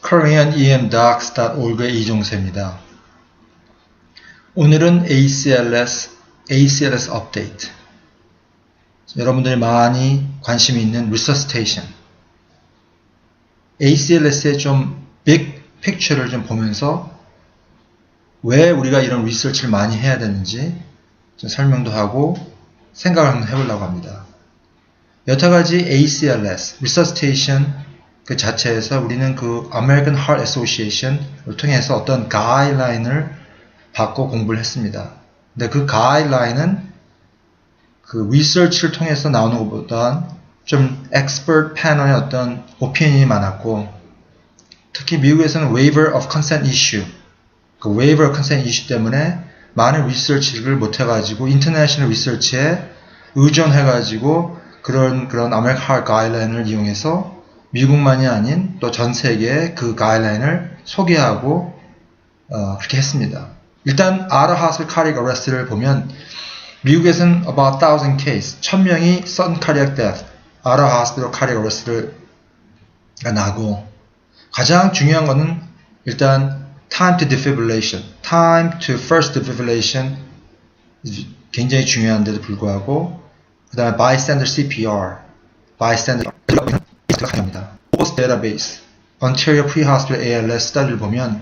koreanemdocs.org의 이종세입니다. 오늘은 ACLS 업데이트. 여러분들이 많이 관심이 있는 resuscitation. ACLS의 좀 빅 픽처를 좀 보면서 왜 우리가 이런 리서치를 많이 해야 되는지 좀 설명도 하고 생각을 한번 해보려고 합니다. 여타가지 ACLS, resuscitation 그 자체에서 우리는 그 American Heart Association을 통해서 어떤 가이드라인을 받고 공부를 했습니다. 근데 그 가이드라인은 그 리서치를 통해서 나오는 것보다 좀 expert panel의 어떤 오피니언이 많았고, 특히 미국에서는 waiver of consent issue, 그 waiver of consent issue 때문에 많은 리서치를 못해가지고 인터내셔널 리서치에 의존해가지고 그런 American Heart 가이드라인을 이용해서 미국만이 아닌 또 전 세계에 그 가이드라인을 소개하고 그렇게 했습니다. 일단 Out of Hospital Cardiac Arrest를 보면 미국에서는 about 1,000 case, 1,000명이 sudden cardiac death, out of hospital cardiac arrest가 나고, 가장 중요한 거는 일단 time to defibrillation, time to first defibrillation 굉장히 중요한데도 불구하고, 그 다음에 bystander CPR, bystander 합니다. Post database, Ontario pre-hospital ALS 스터디를 보면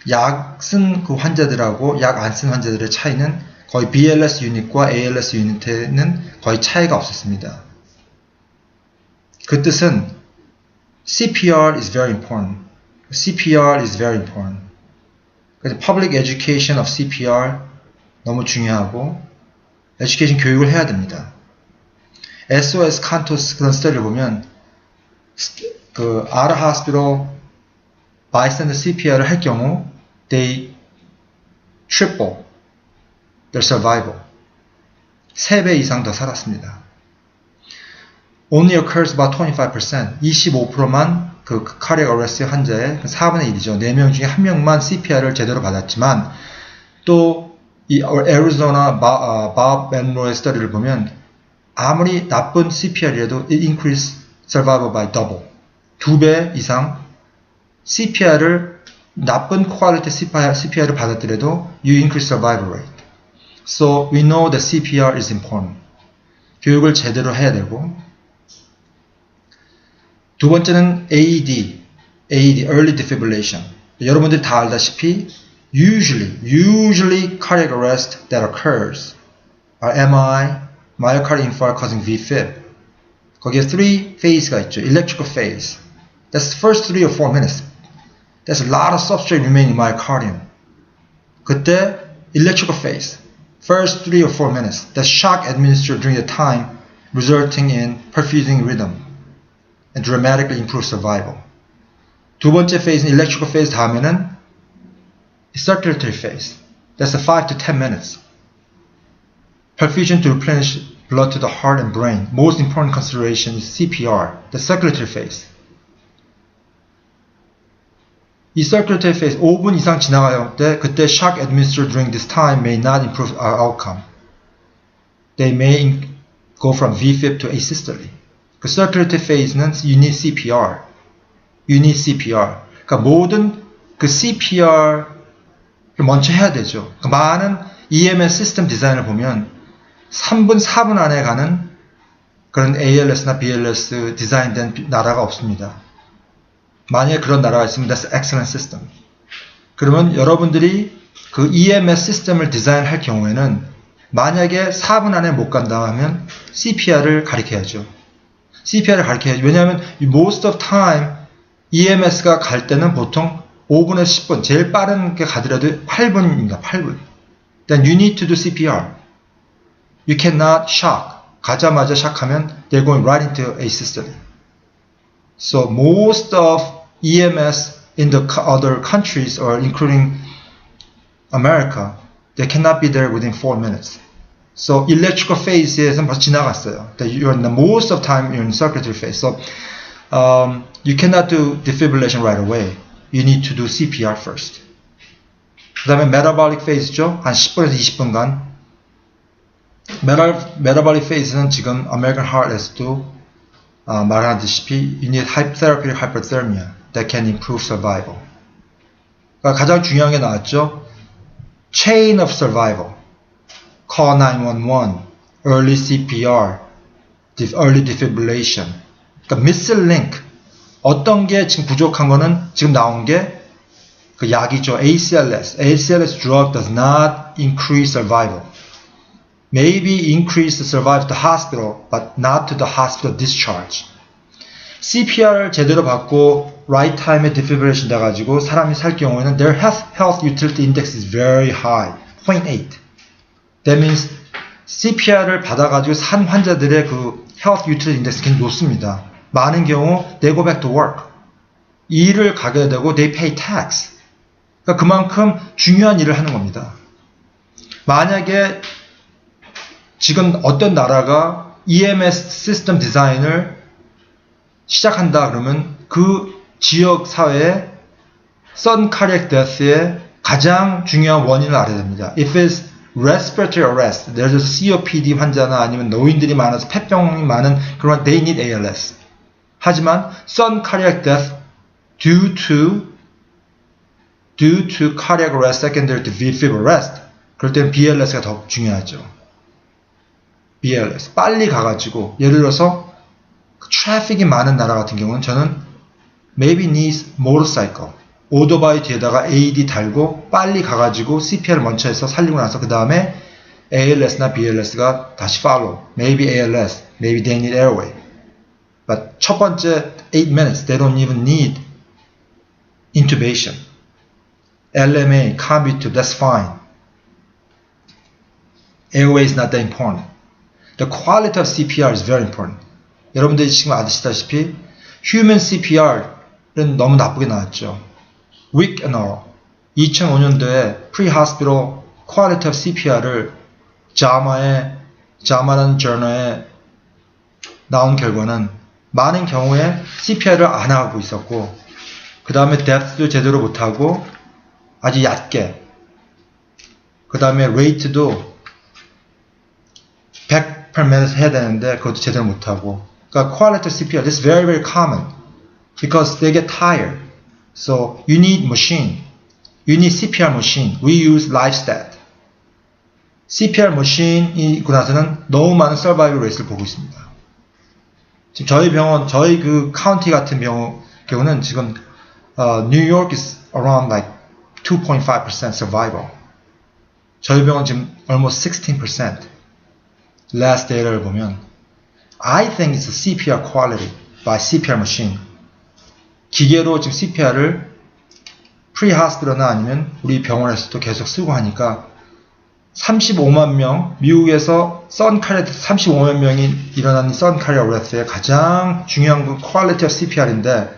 약 쓴 그 환자들하고 약 안 쓴 환자들의 차이는 거의 BLS 유닛과 ALS 유닛에는 거의 차이가 없었습니다. 그 뜻은 CPR is very important. CPR is very important. 그래서 public education of CPR 너무 중요하고 education 교육을 해야 됩니다. SOS CANTOS 그런 스터디를 보면 그 out of hospital bystander CPR을 할 경우 they triple their survival. 3배 이상 더 살았습니다. Only occurs about 25%, 25%만 그 cardiac arrest 환자의 4분의 1이죠. 4명 중에 1명만 CPR을 제대로 받았지만, 또 이 애리조나 밥 앤로의 스터디를 보면 아무리 나쁜 CPR이라도 it increase survival by double. 2배 이상 CPR을 나쁜 퀄리티 CPR을 받았더라도 you increase survival rate. So we know that CPR is important. 교육을 제대로 해야 되고, 두 번째는 AED, early defibrillation. 여러분들이 다 알다시피 usually cardiac arrest that occurs are MI, myocardial infarct causing VFib. 거기에 3 phase가 있죠. Electrical phase. That's the first 3 or 4 minutes. There's a lot of substrate remaining in myocardium. 그때 electrical phase. First 3 or 4 minutes. That's shock administered during the time, resulting in perfusing rhythm and dramatically improve survival. 두 번째 phase는 electrical phase 다음에는 circulatory phase. That's the 5 to 10 minutes. Perfusion to replenish blood to the heart and brain. Most important consideration is CPR, the circulatory phase. 이 circulatory phase 5분 이상 지나갈 때 그때 shock administered during this time may not improve our outcome. They may go from VFib to asystole. 그 circulatory phase는 you need CPR. You need CPR. 그러니까 모든 그 CPR을 먼저 해야 되죠. 그러니까 많은 EMS 시스템 디자인을 보면 3분, 4분 안에 가는 그런 ALS나 BLS 디자인된 나라가 없습니다. 만약에 그런 나라가 있으면 that's excellent system. 그러면 여러분들이 그 EMS 시스템을 디자인할 경우에는 만약에 4분 안에 못 간다 하면 CPR을 가르쳐야죠. CPR을 가르쳐야죠. 왜냐하면 most of time EMS가 갈 때는 보통 5분에서 10분, 제일 빠른 게 가더라도 8분입니다. 8분. Then you need to do CPR. You cannot shock. 가자마자 shock하면 they're going right into asystole. So most of EMS in the other countries, or including America, they cannot be there within 4 minutes. So electrical phase에서는 벌써 지나갔어요. You're in the most of time you're in circulatory phase. So you cannot do defibrillation right away. You need to do CPR first. 그 다음에 metabolic phase죠. 한 10분에서 20분간. metabolic phase는 지금 American Heart에서도 말하듯이 you need therapeutic hypothermia. that can improve survival. 그러니까 가장 중요한 게 나왔죠. Chain of survival. Call 911, early CPR, early defibrillation. 그러니까 missing link. 어떤 게 지금 부족한 거는 지금 나온 게 그 약이죠. ACLS. ACLS drug does not increase survival. Maybe increase the survival to the hospital, but not to the hospital discharge. CPR을 제대로 받고 right time에 defibrillation 돼가지고 사람이 살 경우에는 their health utility index is very high, 0.8. That means CPR을 받아가지고 산 환자들의 그 health utility index 굉장히 높습니다. 많은 경우 they go back to work. 일을 가게 되고 they pay tax. 그러니까 그만큼 중요한 일을 하는 겁니다. 만약에 지금 어떤 나라가 EMS 시스템 디자인을 시작한다 그러면 그 지역 사회에 sudden cardiac death의 가장 중요한 원인을 알아야 됩니다. If it's respiratory arrest, there's a COPD 환자나 아니면 노인들이 많아서 폐병이 많은 그런 they need ALS. 하지만 sudden cardiac death due to cardiac arrest secondary to VFib arrest, 그럴 때는 BLS가 더 중요하죠. BLS 빨리 가가지고 예를 들어서 트래픽이 많은 나라 같은 경우는 저는 maybe needs motorcycle 오토바이 뒤에다가 AED 달고 빨리 가가지고 CPR을 먼저 해서 살리고 나서 그 다음에 ALS나 BLS가 다시 follow. Maybe ALS, maybe they need airway. But 첫 번째 8 minutes they don't even need intubation. LMA, combi tube, that's fine. Airway is not that important. The quality of CPR is very important. 여러분들이 지금 아시다시피 human CPR은 너무 나쁘게 나왔죠. Weak and all. 2005년도에 pre-hospital quality of CPR을 JAMA라는 저널에 나온 결과는 많은 경우에 CPR을 안 하고 있었고 그 다음에 depth도 제대로 못하고 아주 얕게 그 다음에 rate도 100 per minute 해야 되는데 그것도 제대로 못하고 그러니까 quality of CPR this is very very common because they get tired so you need machine you need CPR machine we use LifeStat CPR machine이고 나서는 너무 많은 survival rate를 보고 있습니다 지금 저희 병원 저희 그 카운티 같은 경우는 지금 New York is around like 2.5% survival 저희 병원 지금 almost 16% last data를 보면 I think it's a CPR quality by CPR machine. 기계로 지금 CPR을 pre-hospital나 아니면 우리 병원에서도 계속 쓰고 하니까 35만 명, 미국에서 sudden cardiac 35만 명이 일어나는 sudden cardiac arrest의 가장 중요한 그 quality of CPR인데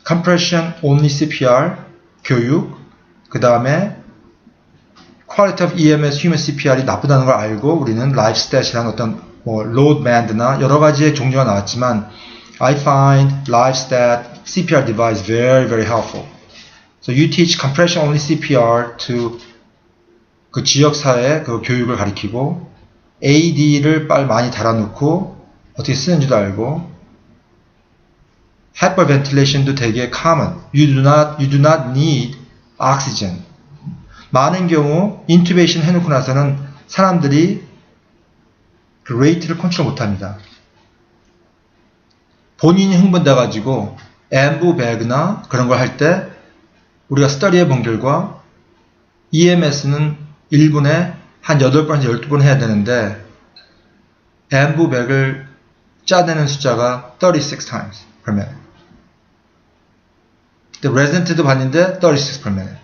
compression only CPR 교육, 그 다음에 quality of EMS human CPR이 나쁘다는 걸 알고 우리는 LifeStat이라는 어떤 뭐 load band나 여러 가지의 종류가 나왔지만 I find LifeStat CPR device very very helpful. So you teach compression only CPR to 그 지역사회 그 교육을 가리키고 AED를 많이 달아놓고 어떻게 쓰는지도 알고 hyperventilation도 되게 common. You do not need oxygen. 많은 경우 인투베이션 해놓고 나서는 사람들이 그 레이트를 컨트롤 못합니다. 본인이 흥분돼가지고 엠부백이나 그런 걸 할 때 우리가 스터디해 본 결과 EMS는 1분에 한 8번에서 12번 해야 되는데 엠부백을 짜내는 숫자가 36 times per minute. 레지던트도 봤는데 36 per minute.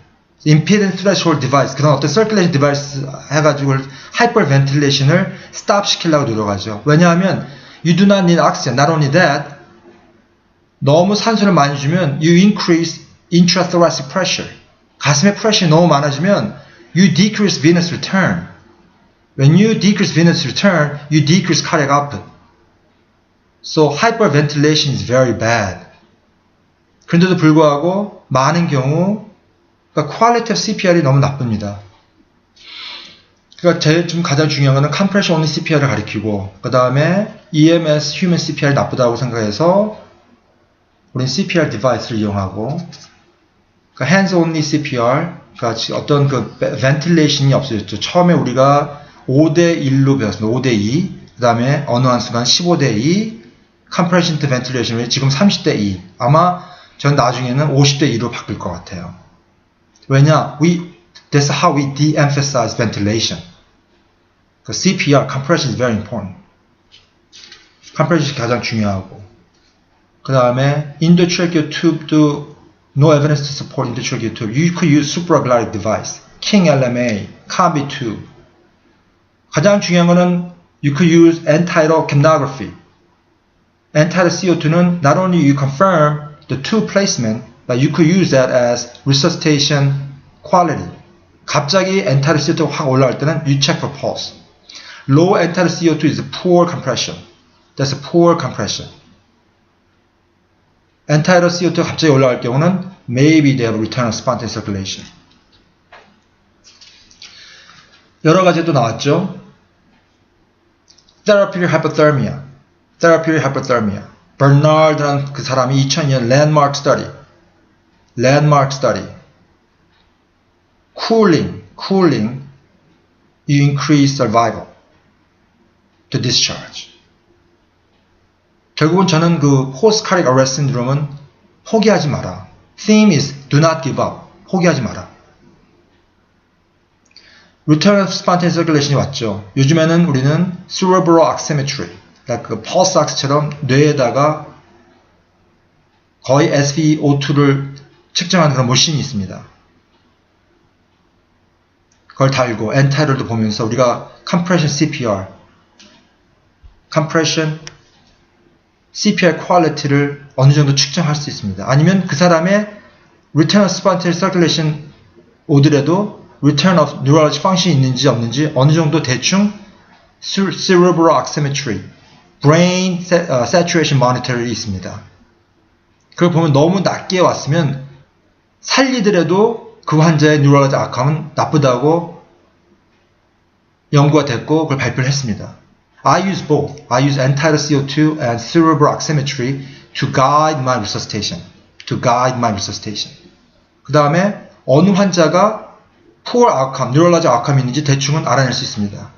impedance threshold device 그런 어떤 circulation device 해가지고 hyperventilation을 stop 시키려고 노력하죠. 왜냐하면 you do not need oxygen. Not only that, 너무 산소를 많이 주면 you increase intrathoracic pressure. 가슴의 프레셔이 너무 많아지면 you decrease venous return. When you decrease venous return, you decrease cardiac output. So hyperventilation is very bad. 그런데도 불구하고 많은 경우 그러니까 quality of CPR이 너무 나쁩니다. 그러니까 제일 좀 가장 중요한 거는 compression only CPR을 가리키고 그 다음에 EMS human CPR이 나쁘다고 생각해서 우린 CPR 디바이스를 이용하고, 그러니까 hands only CPR, 그러니까 어떤 그 벤틸레이션이 없어졌죠. 처음에 우리가 5대1로 배웠습니다. 5대2. 그 다음에 어느 한 순간 15대2, compression to ventilation, 지금 30대2. 아마 전 나중에는 50대2로 바뀔 것 같아요. 왜냐? That's how we de-emphasize ventilation. 그 CPR, compression is very important. compression이 가장 중요하고. 그 다음에 endotracheal tube도 no evidence to support endotracheal tube. You could use supraglottic device, King LMA, Combi tube. 가장 중요한 거는 you could use end-tidal capnography. end-tidal CO2는 not only you confirm the tube placement, but you could use that as resuscitation quality. 갑자기 end-tidal CO2가 확 올라갈 때는 you check for pulse. Low end-tidal CO2 is poor compression. That's a poor compression. end-tidal CO2가 갑자기 올라갈 경우는 maybe they have return of spontaneous circulation. 여러 가지도 나왔죠. Therapeutic hypothermia. Therapeutic hypothermia. 버나드라는 그 사람이 2002년 landmark study. Cooling, you increase survival to discharge. 결국은 저는 그 post cardiac arrest syndrome은 포기하지 마라. Theme is do not give up. 포기하지 마라. Return of spontaneous circulation이 왔죠. 요즘에는 우리는 cerebral oximetry, 그러니까 그 pulse ox처럼 뇌에다가 거의 SpO2를 측정하는 그런 머신이 있습니다. 그걸 달고 엔타이럴도 보면서 우리가 compression CPR 퀄리티를 어느 정도 측정할 수 있습니다. 아니면 그 사람의 return of spontaneous circulation 오더라도 return of neurologic function이 있는지 없는지 어느 정도 대충 cerebral oximetry, brain saturation monitor이 있습니다. 그걸 보면 너무 낮게 왔으면 살리더라도 그 환자의 neurologic outcome은 나쁘다고 연구가 됐고 그걸 발표를 했습니다. I use both. I use end-tidal CO2 and cerebral oximetry to guide my resuscitation. 그 다음에 어느 환자가 poor outcome, neurologic outcome이 있는지 대충은 알아낼 수 있습니다.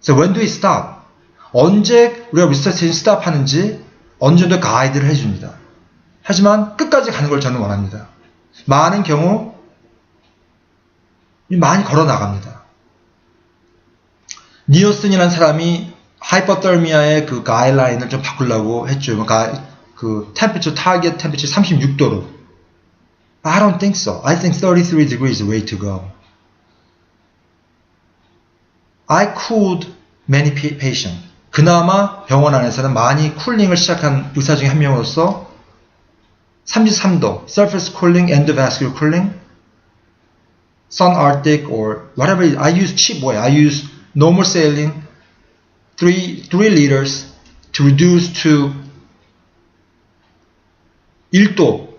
So when do we stop? 언제 우리가 resuscitation stop 하는지 어느 정도 가이드를 해줍니다. 하지만 끝까지 가는 걸 저는 원합니다. 많은 경우 많이 걸어 나갑니다. 니어슨이라는 사람이 하이퍼더미아의 그 가이드라인을 좀 바꾸려고 했죠. 그 temperature, target temperature 36도로. I don't think so. I think 33 degrees is the way to go. I cooled many patients. 그나마 병원 안에서는 많이 쿨링을 시작한 의사 중에 한 명으로서 33도, surface cooling, endovascular cooling, sun arctic or whatever. I use cheap way. I use normal saline, 3 liters to reduce to 1도,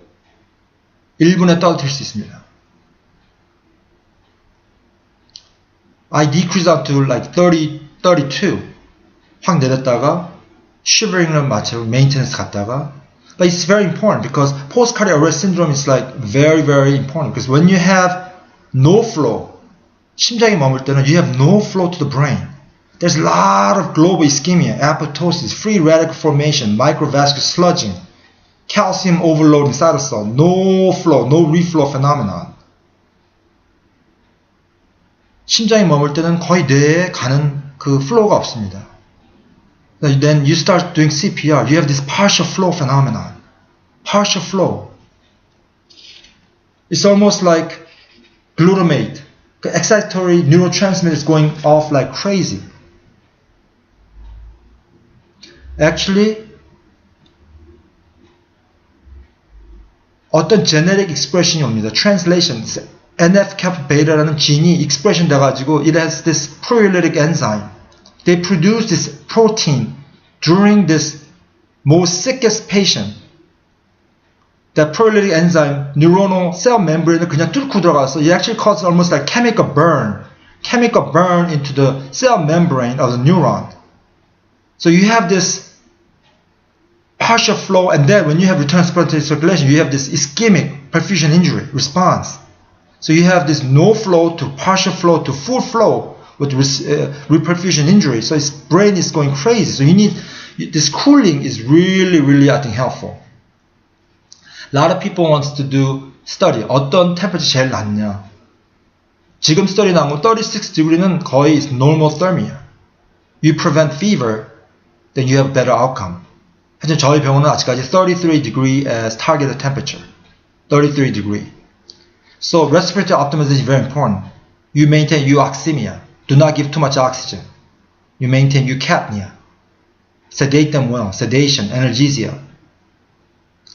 1분에 떨어뜨릴 수 있습니다. I decrease up to like 30, 32. 확 내렸다가 shivering을 마치고 maintenance 갔다가. But it's very important because post-cardiac arrest syndrome is like very, very important because when you have no flow, 심장이 머물 때는 you have no flow to the brain. There's a lot of global ischemia, apoptosis, free radical formation, microvascular sludging, calcium overload in cytosol, no flow, no reflow phenomenon. 심장이 머물 때는 거의 뇌에 가는 그 flow가 없습니다. Then you start doing CPR, you have this partial flow phenomenon. Partial flow. It's almost like glutamate. The excitatory neurotransmitter is going off like crazy. Actually, 어떤 genetic expression이 옵니다. Translation. NF-kappa beta라는 진이 expression 돼가지고 it has this proteolytic enzyme. They produce this protein during this most sickest patient. That proteolytic enzyme, neuronal cell membrane을 그냥 뚫고 들어가서 it actually causes almost like chemical burn into the cell membrane of the neuron. So you have this partial flow, and then when you have return spontaneous circulation, you have this ischemic perfusion injury response. So you have this no flow to partial flow to full flow with reperfusion injury. So his brain is going crazy. So you need, this cooling is really, really, I think, helpful. A lot of people wants to do study. 어떤 temperature 제일 낮냐? 지금 study 나온 거 36degree는 거의 normal thermia. You prevent fever, then you have better outcome. 하지만 저희 병원은 아직까지 33 degree as targeted temperature. 33 degree. So respiratory optimization is very important. You maintain euoxemia. Do not give too much oxygen. You maintain eucapnia. Sedate them well. Sedation, analgesia.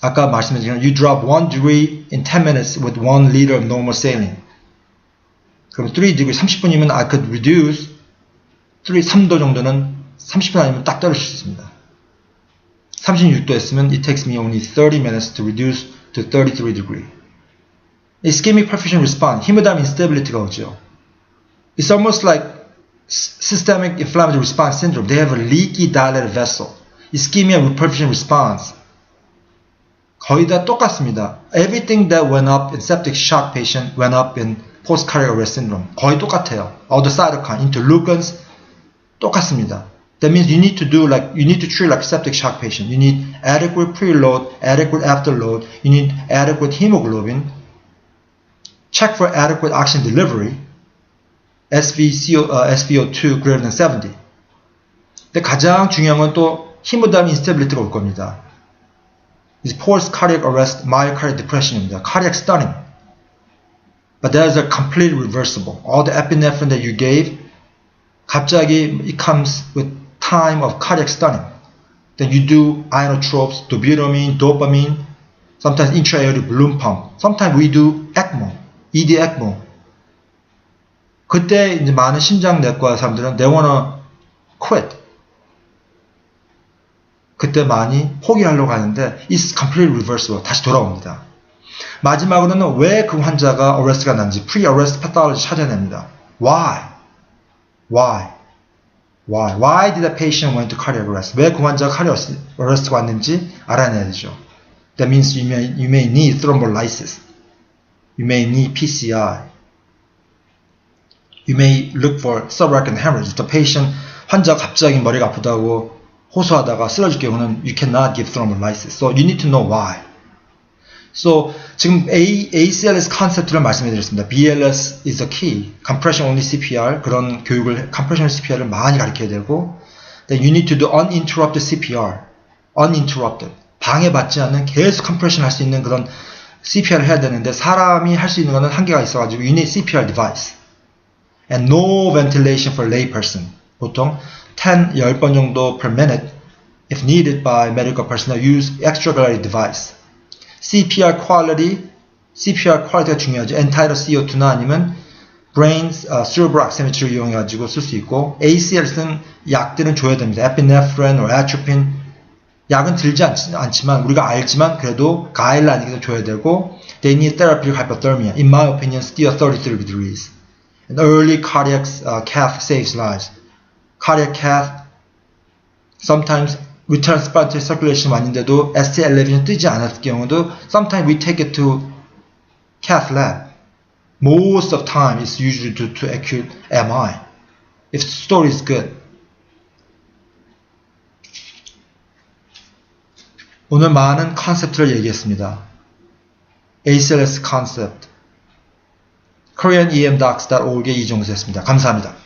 아까 말씀드린 you drop 1 degree in 10 minutes with 1 liter of normal saline. 그럼 3 degree 30분이면 I could reduce 3도 정도는 30분 아니면 딱 떨어질 수 있습니다. 36도 했으면 it takes me only 30 minutes to reduce to 33 degree. Ischemic perfusion response, hemodynamic instability가 오죠. It's almost like systemic inflammatory response syndrome. They have a leaky dilated vessel. Ischemia reperfusion response. 거의 다 똑같습니다. Everything that went up in septic shock patient went up in post-cardiac arrest syndrome. 거의 똑같아요. All the cytokine, interleukins, 똑같습니다. That means you need to treat like septic shock patient. You need adequate preload, adequate afterload. You need adequate hemoglobin. Check for adequate oxygen delivery. SVO2 greater than 70. 근데 가장 중요한 건 또 hemodynamic instability가 올 겁니다. It's post-cardiac arrest, myocardial depression입니다. Cardiac stunning. But that is a completely reversible. All the epinephrine that you gave, 갑자기 it comes with time of cardiac stunning. Then you do inotropes, dobutamine, dopamine, sometimes intra-aortic balloon pump. Sometimes we do ECMO, ED ECMO. 그때 이제 많은 심장내과 사람들은 they wanna quit. 그때 많이 포기하려고 하는데 it's completely reversible. 다시 돌아옵니다. 마지막으로는 왜 그 환자가 arrest가 난지 pre-arrest pathology 찾아냅니다. Why did the patient went to cardiac arrest? 왜 그 환자가 cardiac arrest가 왔는지 알아내야 되죠. That means you may need thrombolysis. You may need PCI. You may look for subarachnoid hemorrhage. The patient, 환자가 갑자기 머리가 아프다고 호소하다가 쓰러질 경우는 you cannot give thrombolysis. So you need to know why. So 지금 ACLS 컨셉트를 말씀해 드렸습니다. BLS is the key. Compression only CPR 그런 교육을 compression CPR을 많이 가르쳐야 되고 then you need to do uninterrupted CPR. uninterrupted. 방해받지 않는 계속 compression 할 수 있는 그런 CPR을 해야 되는데 사람이 할 수 있는 거는 한계가 있어가지고 you need CPR device. And no ventilation for lay person. 보통 10번 정도 per minute if needed by medical personnel use extragalactic device. CPR quality가 중요하죠. End-tidal CO2나 아니면 brain's cerebral oximetry를 이용해가지고 쓸 수 있고 ACLS는 약들은 줘야 됩니다. epinephrine or atropine 약은 들지 않지만 우리가 알지만 그래도 가이드라인에서 줘야 되고 they need therapeutic hypothermia. In my opinion, still 33 degrees. An early cardiac cath saves lives. Cardiac cath sometimes return spontaneous circulation 왔는데도 ST elevation 뜨지 않았을 경우도 sometimes we take it to cath lab. Most of the time it's usually due to acute MI. If the story is good. 오늘 많은 컨셉트를 얘기했습니다. ACLS concept. KoreanEMDocs.org의 이종수였습니다. 감사합니다.